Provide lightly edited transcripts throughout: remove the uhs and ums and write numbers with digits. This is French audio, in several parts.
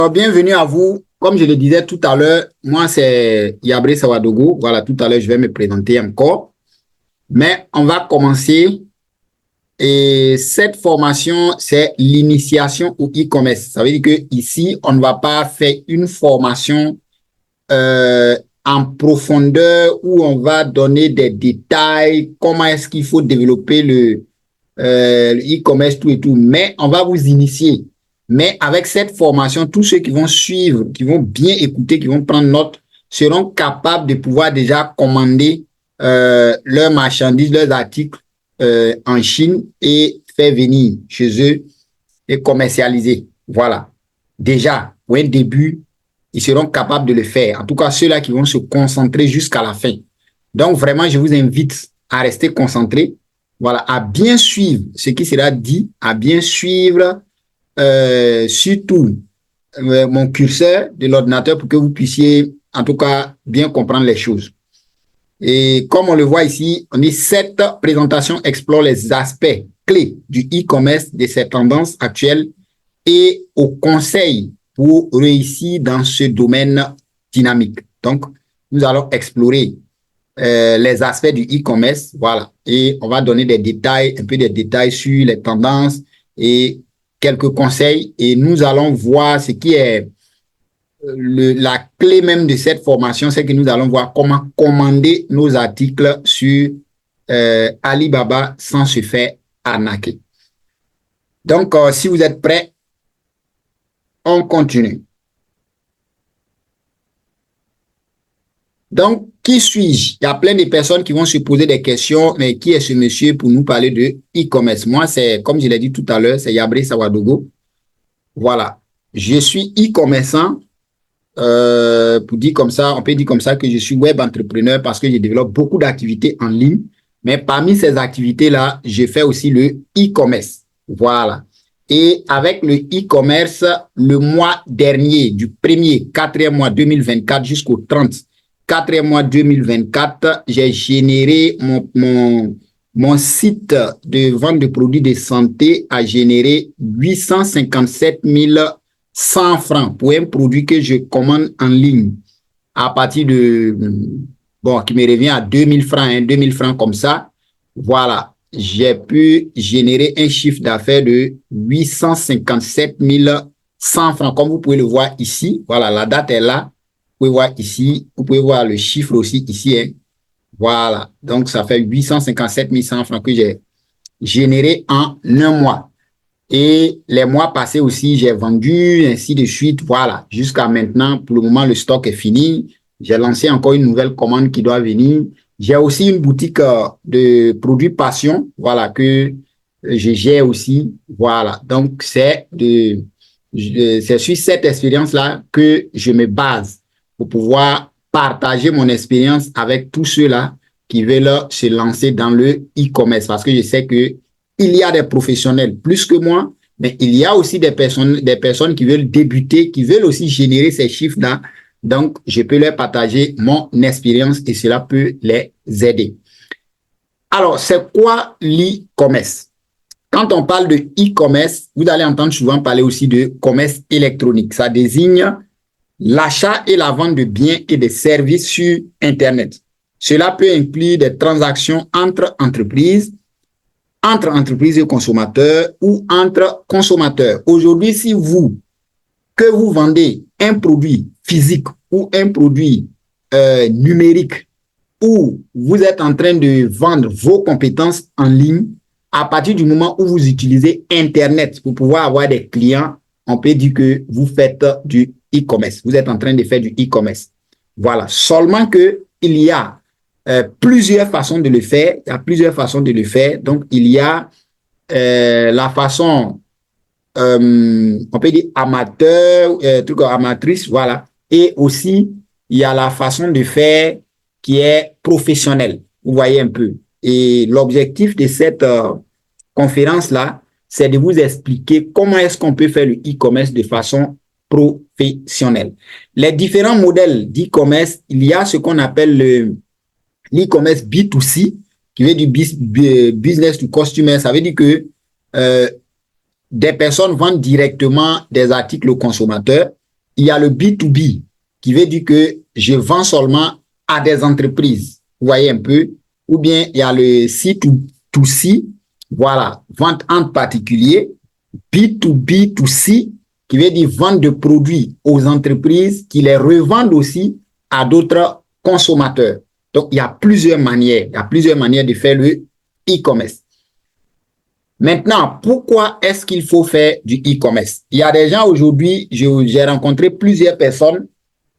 Alors, bienvenue à vous. Comme je le disais tout à l'heure, moi c'est Yabré Sawadogo. Voilà, tout à l'heure je vais me présenter encore. Mais on va commencer. Et cette formation, c'est l'initiation au e-commerce. Ça veut dire que ici, on ne va pas faire une formation en profondeur où on va donner des détails, comment est-ce qu'il faut développer le e-commerce, tout et tout. Mais on va vous initier. Mais avec cette formation, tous ceux qui vont suivre, qui vont bien écouter, qui vont prendre note, seront capables de pouvoir déjà commander leurs marchandises, leurs articles en Chine et faire venir chez eux et commercialiser. Voilà. Déjà, pour un début, ils seront capables de le faire. En tout cas, ceux-là qui vont se concentrer jusqu'à la fin. Donc, vraiment, je vous invite à rester concentrés. Voilà, à bien suivre ce qui sera dit, à bien suivre surtout mon curseur de l'ordinateur pour que vous puissiez, en tout cas, bien comprendre les choses. Et comme on le voit ici, on dit cette présentation explore les aspects clés du e-commerce, de ses tendances actuelles et aux conseils pour réussir dans ce domaine dynamique. Donc, nous allons explorer les aspects du e-commerce, voilà, et on va donner des détails, un peu des détails sur les tendances et quelques conseils, et nous allons voir ce qui est la clé même de cette formation, c'est que nous allons voir comment commander nos articles sur Alibaba sans se faire arnaquer. Donc, si vous êtes prêts, on continue. Donc, qui suis-je? Il y a plein de personnes qui vont se poser des questions, mais qui est ce monsieur pour nous parler de e-commerce? Moi, c'est, comme je l'ai dit tout à l'heure, c'est Yabré Sawadogo. Voilà. Je suis e-commerçant. Pour dire comme ça, on peut dire comme ça que je suis web entrepreneur parce que je développe beaucoup d'activités en ligne. Mais parmi ces activités-là, je fais aussi le e-commerce. Voilà. Et avec le e-commerce, le mois dernier, du 1er, 4e mois 2024 jusqu'au 30, 4e mois 2024, j'ai généré mon site de vente de produits de santé a généré 857 100 francs pour un produit que je commande en ligne à partir de, bon, qui me revient à 2000 francs, hein, 2000 francs comme ça. Voilà, j'ai pu générer un chiffre d'affaires de 857 100 francs, comme vous pouvez le voir ici. Voilà, la date est là. Vous pouvez voir ici, vous pouvez voir le chiffre aussi ici. Hein. Voilà, donc ça fait 857 100 francs que j'ai généré en un mois. Et les mois passés aussi, j'ai vendu, ainsi de suite. Voilà, jusqu'à maintenant, pour le moment, le stock est fini. J'ai lancé encore une nouvelle commande qui doit venir. J'ai aussi une boutique de produits passion, voilà, que je gère aussi. Voilà, donc c'est sur cette expérience-là que je me base pour pouvoir partager mon expérience avec tous ceux-là qui veulent se lancer dans le e-commerce parce que je sais que il y a des professionnels plus que moi, mais il y a aussi des personnes qui veulent débuter, qui veulent aussi générer ces chiffres-là. Donc, je peux leur partager mon expérience et cela peut les aider. Alors, c'est quoi l'e-commerce? Quand on parle de e-commerce, vous allez entendre souvent parler aussi de commerce électronique. Ça désigne l'achat et la vente de biens et de services sur Internet. Cela peut inclure des transactions entre entreprises et consommateurs ou entre consommateurs. Aujourd'hui, si vous vendez un produit physique ou un produit numérique ou vous êtes en train de vendre vos compétences en ligne, à partir du moment où vous utilisez Internet pour pouvoir avoir des clients, on peut dire que vous faites du e-commerce. Vous êtes en train de faire du e-commerce. Voilà. Seulement que il y a plusieurs façons de le faire. Il y a plusieurs façons de le faire. Donc, il y a la façon, on peut dire amateur, truc amatrice, voilà. Et aussi, il y a la façon de faire qui est professionnelle. Vous voyez un peu. Et l'objectif de cette conférence-là, c'est de vous expliquer comment est-ce qu'on peut faire le e-commerce de façon professionnelle. Les différents modèles d'e-commerce, il y a ce qu'on appelle l'e-commerce B2C, qui veut dire business to customer. Ça veut dire que des personnes vendent directement des articles aux consommateurs il y a le B2B, qui veut dire que je vends seulement à des entreprises. Vous voyez un peu? Ou bien il y a le C2C, voilà, vente entre particuliers. B2B2C, qui veut dire vente de produits aux entreprises qui les revendent aussi à d'autres consommateurs. Donc, il y a plusieurs manières. Il y a plusieurs manières de faire le e-commerce. Maintenant, pourquoi est-ce qu'il faut faire du e-commerce? Il y a des gens aujourd'hui, j'ai rencontré plusieurs personnes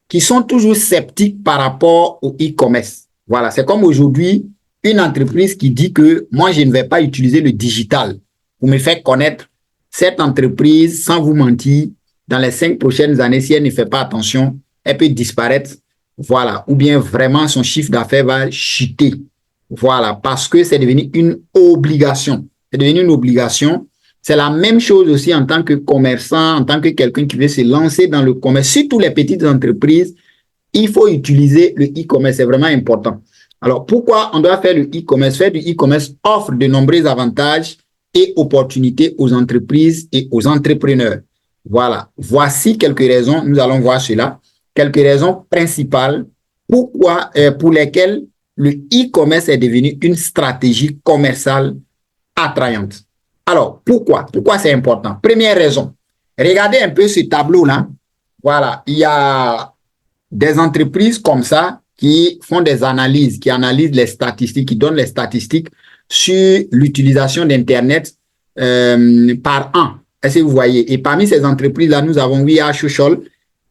qui sont toujours sceptiques par rapport au e-commerce. Voilà, c'est comme aujourd'hui, une entreprise qui dit que moi, je ne vais pas utiliser le digital pour me faire connaître. Cette entreprise, sans vous mentir, dans les 5 prochaines années, si elle ne fait pas attention, elle peut disparaître. Voilà, ou bien vraiment son chiffre d'affaires va chuter. Voilà, parce que c'est devenu une obligation. C'est devenu une obligation. C'est la même chose aussi en tant que commerçant, en tant que quelqu'un qui veut se lancer dans le commerce. Surtout les petites entreprises, il faut utiliser le e-commerce. C'est vraiment important. Alors, pourquoi on doit faire le e-commerce? Faire du e-commerce offre de nombreux avantages et opportunités aux entreprises et aux entrepreneurs. Voilà. Voici quelques raisons. Nous allons voir cela. Quelques raisons principales pour lesquelles le e-commerce est devenu une stratégie commerciale attrayante. Alors, pourquoi? Pourquoi c'est important? Première raison. Regardez un peu ce tableau-là. Voilà. Il y a des entreprises comme ça qui font des analyses, qui analysent les statistiques, qui donnent les statistiques sur l'utilisation d'Internet par an. Est-ce que vous voyez? Et parmi ces entreprises-là, nous avons We Are Social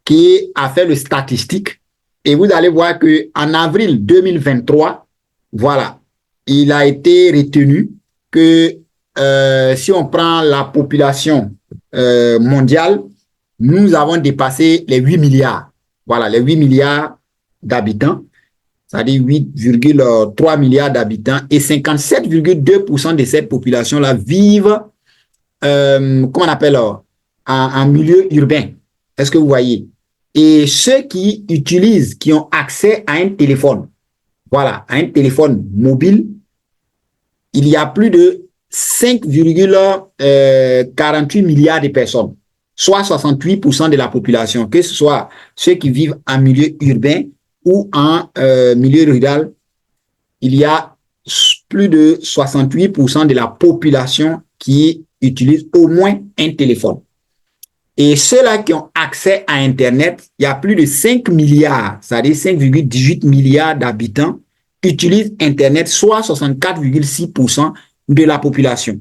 qui a fait le statistique. Et vous allez voir qu'en avril 2023, voilà, il a été retenu que si on prend la population mondiale, nous avons dépassé les 8 milliards. Voilà, les 8 milliards d'habitants, c'est-à-dire 8,3 milliards d'habitants, et 57,2% de cette population-là vivent, comment on appelle, en milieu urbain. Est-ce que vous voyez? Et ceux qui utilisent, qui ont accès à un téléphone, voilà, à un téléphone mobile, il y a plus de 5,48 milliards de personnes, soit 68% de la population, que ce soit ceux qui vivent en milieu urbain ou en milieu rural. Il y a plus de 68% de la population qui utilise au moins un téléphone. Et ceux-là qui ont accès à Internet, il y a plus de 5 milliards, c'est-à-dire 5,18 milliards d'habitants utilisent Internet, soit 64,6% de la population.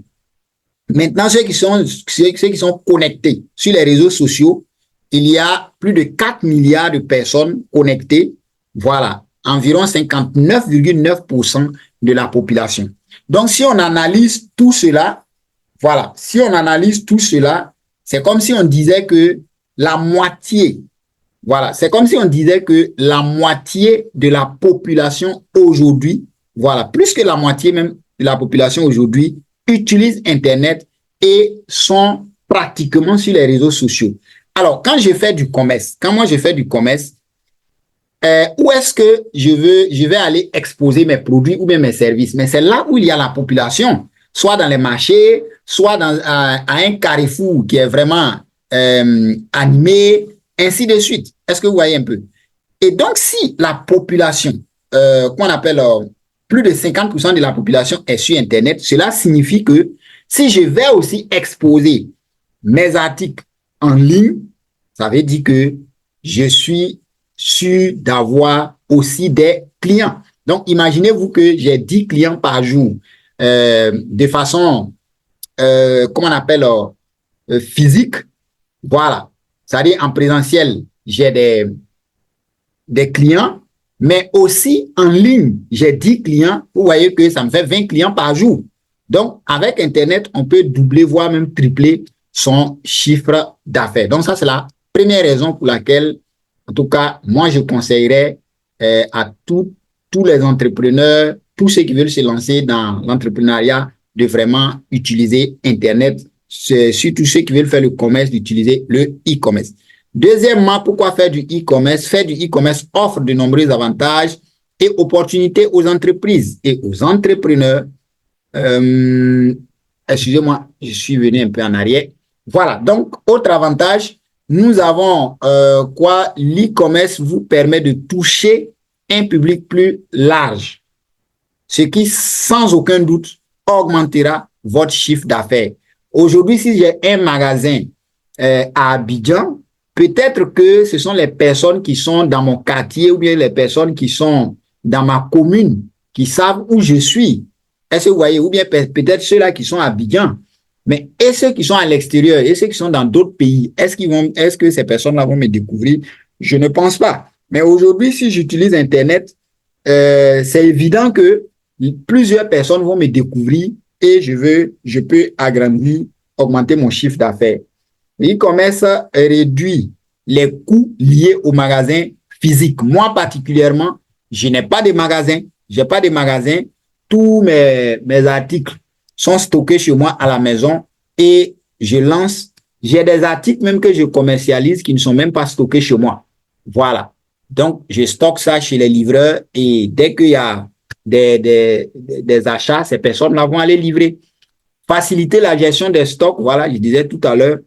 Maintenant, ceux qui sont connectés sur les réseaux sociaux, il y a plus de 4 milliards de personnes connectées. Voilà, environ 59,9% de la population. Donc, si on analyse tout cela, voilà, si on analyse tout cela, c'est comme si on disait que la moitié, voilà, c'est comme si on disait que la moitié de la population aujourd'hui, voilà, plus que la moitié même de la population aujourd'hui, utilise Internet et sont pratiquement sur les réseaux sociaux. Alors, quand je fais du commerce, quand moi je fais du commerce, où est-ce que je vais aller exposer mes produits ou bien mes services? Mais c'est là où il y a la population, soit dans les marchés, soit à un carrefour qui est vraiment animé, ainsi de suite. Est-ce que vous voyez un peu? Et donc, si la population, qu'on appelle plus de 50% de la population est sur Internet, cela signifie que si je vais aussi exposer mes articles en ligne, ça veut dire que je suis sûr d'avoir aussi des clients. Donc, imaginez-vous que j'ai 10 clients par jour de façon, comment on appelle, physique. Voilà. C'est-à-dire en présentiel, j'ai des clients, mais aussi en ligne, j'ai 10 clients. Vous voyez que ça me fait 20 clients par jour. Donc, avec Internet, on peut doubler, voire même tripler son chiffre d'affaires. Donc, ça, c'est la première raison pour laquelle, en tout cas, moi, je conseillerais à tous les entrepreneurs, tous ceux qui veulent se lancer dans l'entrepreneuriat, de vraiment utiliser Internet, surtout ceux qui veulent faire le commerce, d'utiliser le e-commerce. Deuxièmement, pourquoi faire du e-commerce? Faire du e-commerce offre de nombreux avantages et opportunités aux entreprises et aux entrepreneurs. Excusez-moi, je suis venu un peu en arrière. Voilà, donc, autre avantage, nous avons quoi? L'e-commerce vous permet de toucher un public plus large, ce qui, sans aucun doute, augmentera votre chiffre d'affaires. Aujourd'hui, si j'ai un magasin à Abidjan, peut-être que ce sont les personnes qui sont dans mon quartier ou bien les personnes qui sont dans ma commune qui savent où je suis. Est-ce que vous voyez? Ou bien peut-être ceux-là qui sont à Abidjan. Mais et ceux qui sont à l'extérieur et ceux qui sont dans d'autres pays, est-ce que ces personnes-là vont me découvrir? Je ne pense pas. Mais aujourd'hui, si j'utilise Internet, c'est évident que plusieurs personnes vont me découvrir et je peux agrandir, augmenter mon chiffre d'affaires. L'e-commerce réduit les coûts liés au magasin physique. Moi, particulièrement, je n'ai pas de magasin. J'ai pas de magasin. Tous mes articles sont stockés chez moi à la maison et je lance. J'ai des articles même que je commercialise qui ne sont même pas stockés chez moi. Voilà. Donc, je stocke ça chez les livreurs et dès qu'il y a des achats, ces personnes-là vont aller livrer. Faciliter la gestion des stocks. Voilà, je disais tout à l'heure,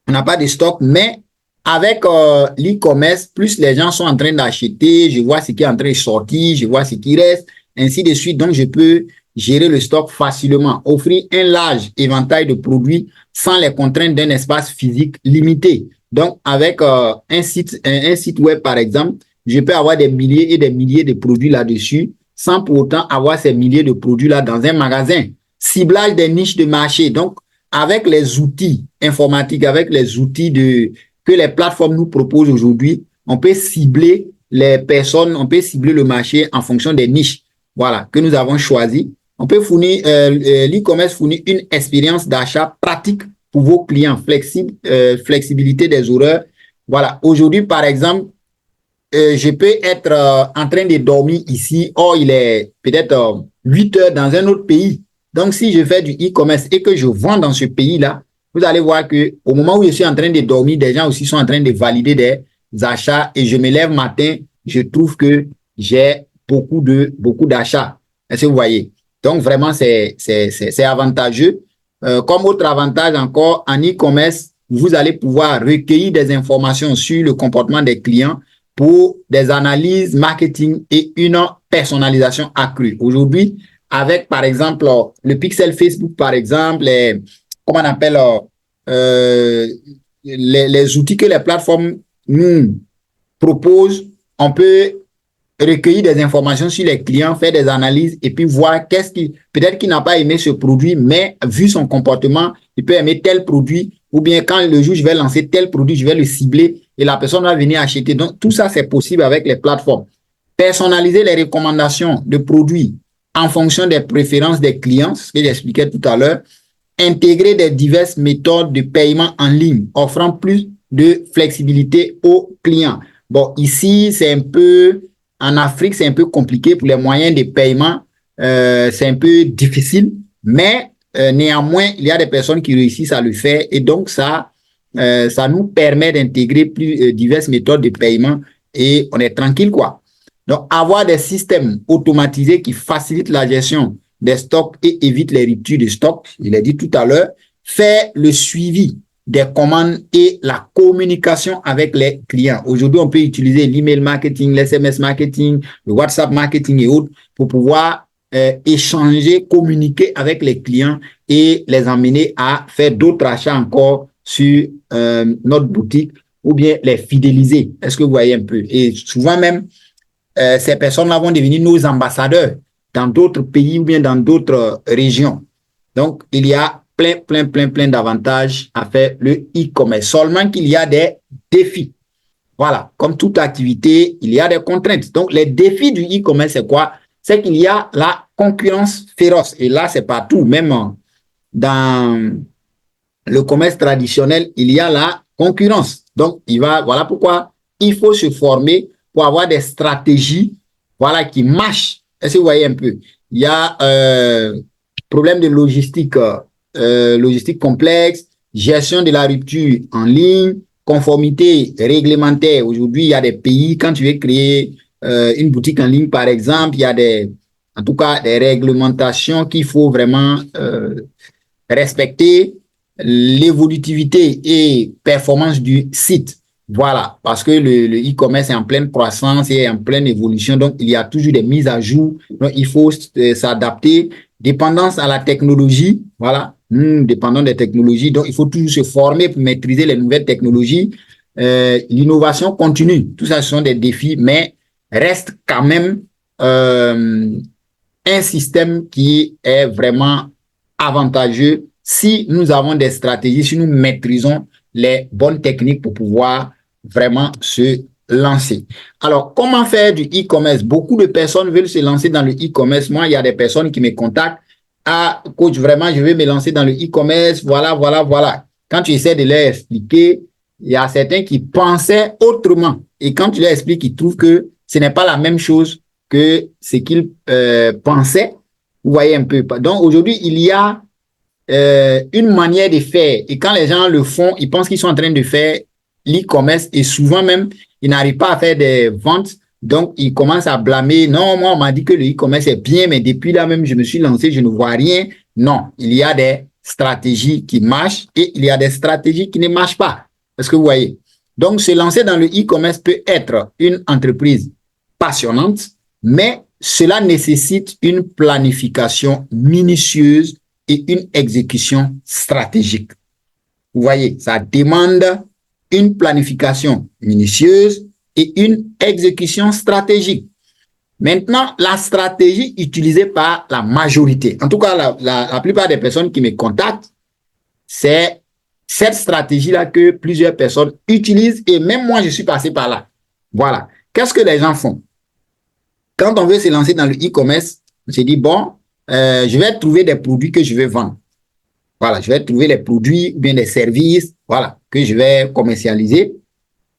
on n'a pas de stock, mais avec l'e-commerce, plus les gens sont en train d'acheter, je vois ce qui est en train de sortir, je vois ce qui reste, ainsi de suite. Donc, je peux gérer le stock facilement, offrir un large éventail de produits sans les contraintes d'un espace physique limité. Donc, avec un site web, par exemple, je peux avoir des milliers et des milliers de produits là-dessus sans pour autant avoir ces milliers de produits-là dans un magasin. Ciblage des niches de marché. Donc, avec les outils informatiques, avec les outils que les plateformes nous proposent aujourd'hui, on peut cibler les personnes, on peut cibler le marché en fonction des niches, voilà, que nous avons choisies. On peut fournir, l'e-commerce fournit une expérience d'achat pratique pour vos clients, flexibilité des horaires. Voilà, aujourd'hui, par exemple, je peux être en train de dormir ici, or il est peut-être 8 heures dans un autre pays. Donc, si je fais du e-commerce et que je vends dans ce pays-là, vous allez voir qu'au moment où je suis en train de dormir, des gens aussi sont en train de valider des achats et je me lève matin, je trouve que j'ai beaucoup d'achats. Est-ce que vous voyez? Donc, vraiment, c'est avantageux. Comme autre avantage encore, en e-commerce, vous allez pouvoir recueillir des informations sur le comportement des clients pour des analyses marketing et une personnalisation accrue. Aujourd'hui, avec, par exemple, le pixel Facebook, par exemple, comment on appelle, les outils que les plateformes nous proposent, on peut recueillir des informations sur les clients, faire des analyses et puis voir peut-être qu'il n'a pas aimé ce produit, mais vu son comportement, il peut aimer tel produit ou bien quand le jour je vais lancer tel produit, je vais le cibler et la personne va venir acheter. Donc, tout ça, c'est possible avec les plateformes. Personnaliser les recommandations de produits en fonction des préférences des clients, ce que j'expliquais tout à l'heure, intégrer des diverses méthodes de paiement en ligne, offrant plus de flexibilité aux clients. Bon, ici, c'est un peu, en Afrique, c'est un peu compliqué pour les moyens de paiement, c'est un peu difficile, mais néanmoins, il y a des personnes qui réussissent à le faire et donc ça nous permet d'intégrer plus diverses méthodes de paiement et on est tranquille, quoi. Donc, avoir des systèmes automatisés qui facilitent la gestion des stocks et évitent les ruptures de stock, je l'ai dit tout à l'heure, faire le suivi des commandes et la communication avec les clients. Aujourd'hui, on peut utiliser l'email marketing, l'SMS marketing, le WhatsApp marketing et autres pour pouvoir échanger, communiquer avec les clients et les emmener à faire d'autres achats encore sur notre boutique ou bien les fidéliser. Est-ce que vous voyez un peu? Et souvent même, ces personnes-là vont devenir nos ambassadeurs dans d'autres pays ou bien dans d'autres régions. Donc, il y a plein d'avantages à faire le e-commerce. Seulement qu'il y a des défis. Voilà, comme toute activité, il y a des contraintes. Donc, les défis du e-commerce, c'est quoi? C'est qu'il y a la concurrence féroce. Et là, c'est partout. Même dans le commerce traditionnel, il y a la concurrence. Donc, voilà pourquoi il faut se former pour avoir des stratégies, voilà, qui marchent. Est-ce que vous voyez un peu? Il y a problème de logistique, logistique complexe, gestion de la rupture en ligne, conformité réglementaire. Aujourd'hui, il y a des pays, quand tu veux créer une boutique en ligne, par exemple, il y a en tout cas, des réglementations qu'il faut vraiment respecter. l'évolutivité et performance du site. Voilà, parce que le e-commerce est en pleine croissance et en pleine évolution, donc il y a toujours des mises à jour, donc il faut s'adapter, dépendance à la technologie, voilà, dépendant des technologies, donc il faut toujours se former pour maîtriser les nouvelles technologies, l'innovation continue, tout ça ce sont des défis, mais reste quand même un système qui est vraiment avantageux si nous avons des stratégies, si nous maîtrisons les bonnes techniques pour pouvoir vraiment se lancer. Alors, comment faire du e-commerce? Beaucoup de personnes veulent se lancer dans le e-commerce. Moi, il y a des personnes qui me contactent. Ah, coach, vraiment, je vais me lancer dans le e-commerce. Voilà, voilà, voilà. Quand tu essaies de leur expliquer, il y a certains qui pensaient autrement. Et quand tu leur expliques, ils trouvent que ce n'est pas la même chose que ce qu'ils pensaient. Vous voyez un peu. Donc, aujourd'hui, il y a une manière de faire. Et quand les gens le font, ils pensent qu'ils sont en train de faire l'e-commerce et souvent même, ils n'arrivent pas à faire des ventes. Donc, ils commencent à blâmer. Non, moi, on m'a dit que le e-commerce est bien, mais depuis là même, je me suis lancé, je ne vois rien. Non, il y a des stratégies qui marchent et il y a des stratégies qui ne marchent pas. Est-ce que vous voyez? Donc, se lancer dans le e-commerce peut être une entreprise passionnante, mais cela nécessite une planification minutieuse et une exécution stratégique. Vous voyez, ça demande une planification minutieuse et une exécution stratégique. Maintenant, la stratégie utilisée par la majorité, en tout cas la plupart des personnes qui me contactent, c'est cette stratégie-là que plusieurs personnes utilisent et même moi, je suis passé par là. Voilà. Qu'est-ce que les gens font? Quand on veut se lancer dans le e-commerce, on se dit, bon, je vais trouver des produits que je vais vendre. Voilà, je vais trouver les produits ou bien des services, voilà, que je vais commercialiser.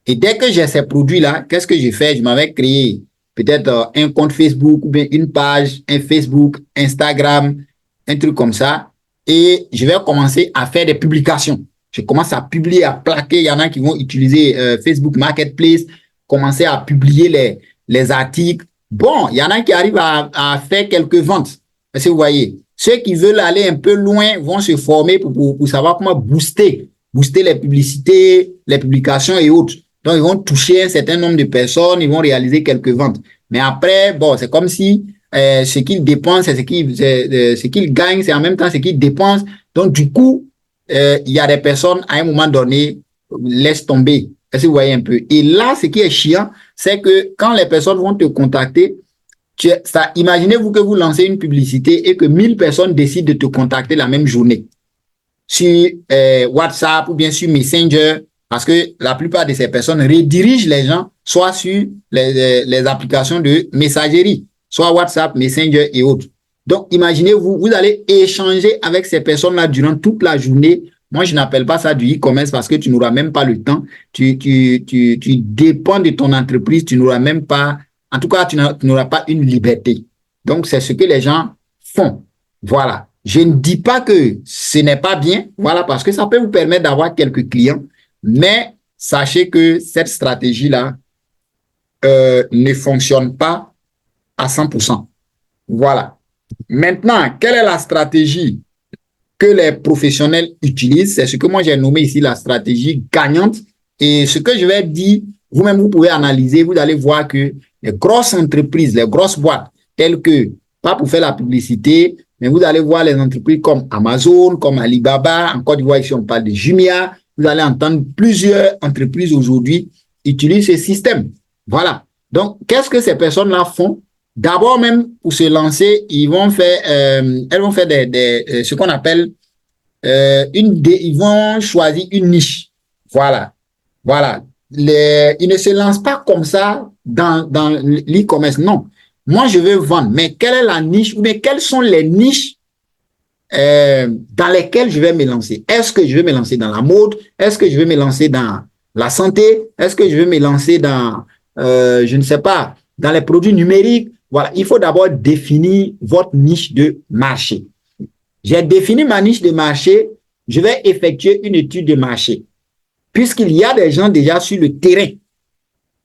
Et dès que j'ai ces produits-là, qu'est-ce que je fais? Je m'avais créé peut-être un compte Facebook ou bien une page, un Facebook, Instagram, un truc comme ça. Et je vais commencer à faire des publications. Je commence à publier, à plaquer. Il y en a qui vont utiliser Facebook Marketplace, commencer à publier les articles. Bon, il y en a qui arrivent à faire quelques ventes. Est-ce que vous voyez? Ceux qui veulent aller un peu loin vont se former pour savoir comment booster les publicités, les publications et autres. Donc, ils vont toucher un certain nombre de personnes, ils vont réaliser quelques ventes. Mais après, bon, c'est comme si ce qu'ils dépensent, ce qu'ils gagnent, c'est en même temps ce qu'ils dépensent. Donc, du coup, il y a des personnes, à un moment donné, laissent tomber. Est-ce que vous voyez un peu? Et là, ce qui est chiant, c'est que quand les personnes vont te contacter, imaginez-vous que vous lancez une publicité et que 1000 personnes décident de te contacter la même journée sur WhatsApp ou bien sur Messenger, parce que la plupart de ces personnes redirigent les gens soit sur les applications de messagerie, soit WhatsApp, Messenger et autres. Donc, imaginez-vous, vous allez échanger avec ces personnes-là durant toute la journée. Moi, je n'appelle pas ça du e-commerce parce que tu n'auras même pas le temps. Tu dépends de ton entreprise, tu n'auras même pas, en tout cas, tu n'auras pas une liberté. Donc, c'est ce que les gens font. Voilà. Je ne dis pas que ce n'est pas bien, voilà, parce que ça peut vous permettre d'avoir quelques clients, mais sachez que cette stratégie-là ne fonctionne pas à 100%. Voilà. Maintenant, quelle est la stratégie que les professionnels utilisent? C'est ce que moi j'ai nommé ici la stratégie gagnante. Et ce que je vais dire, vous-même, vous pouvez analyser, vous allez voir que les grosses entreprises, les grosses boîtes, telles que, pas pour faire la publicité, mais vous allez voir les entreprises comme Amazon, comme Alibaba, en Côte d'Ivoire, ici on parle de Jumia, vous allez entendre plusieurs entreprises aujourd'hui utilisent ce système. Voilà. Donc, qu'est-ce que ces personnes-là font? D'abord, même pour se lancer, elles vont faire ce qu'on appelle ils vont choisir une niche. Voilà. Voilà. Ils ne se lancent pas comme ça dans l'e-commerce. Non. Moi, je veux vendre. Mais quelle est la niche ou bien quelles sont les niches dans lesquelles je vais me lancer? Est-ce que je vais me lancer dans la mode? Est-ce que je vais me lancer dans la santé? Est-ce que je vais me lancer dans, je ne sais pas, dans les produits numériques? Voilà, il faut d'abord définir votre niche de marché. J'ai défini ma niche de marché, je vais effectuer une étude de marché. Puisqu'il y a des gens déjà sur le terrain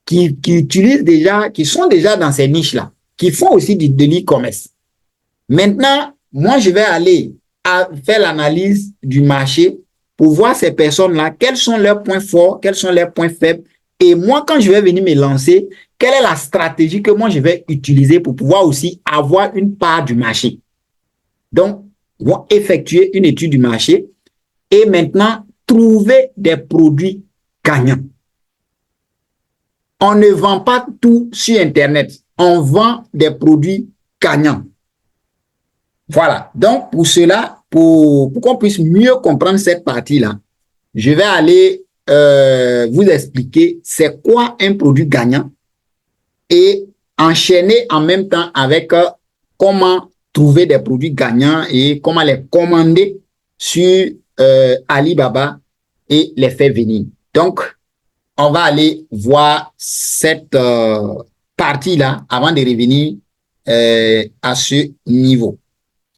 qui utilisent déjà, qui sont déjà dans ces niches-là, qui font aussi de l'e-commerce. Maintenant, moi, je vais aller faire l'analyse du marché pour voir ces personnes-là, quels sont leurs points forts, quels sont leurs points faibles. Et moi, quand je vais venir me lancer, quelle est la stratégie que moi je vais utiliser pour pouvoir aussi avoir une part du marché. Donc, ils vont effectuer une étude du marché et maintenant trouver des produits gagnants. On ne vend pas tout sur Internet. On vend des produits gagnants. Voilà. Donc, pour cela, pour qu'on puisse mieux comprendre cette partie-là, je vais aller vous expliquer c'est quoi un produit gagnant et enchaîner en même temps avec comment trouver des produits gagnants et comment les commander sur Alibaba et les faire venir. Donc, on va aller voir cette partie-là avant de revenir à ce niveau.